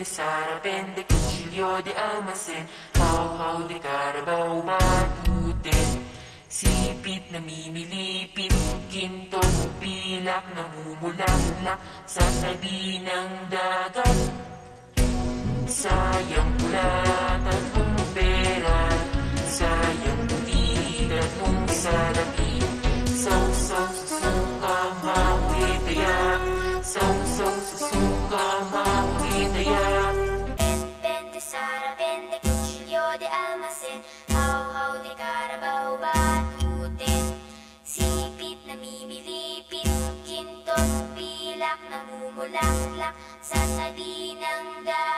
Sara, vende cucciolio di almacen. How-how di karabaw batutin. Sipit na mimilipit, ginto pilak, namumulaklak sa tabi ng dagat. Sayang pula tatlong pera, sayang tila kung salapi. Saw-saw susuka mawi tayak, saw-saw susuka mawi tayak. Vende Sara, vende cuchillo de almacén. How-how de karabaw batutin. Sipit na mimilipit, ginto pilak, namumulaklak sa tabi ng dagat.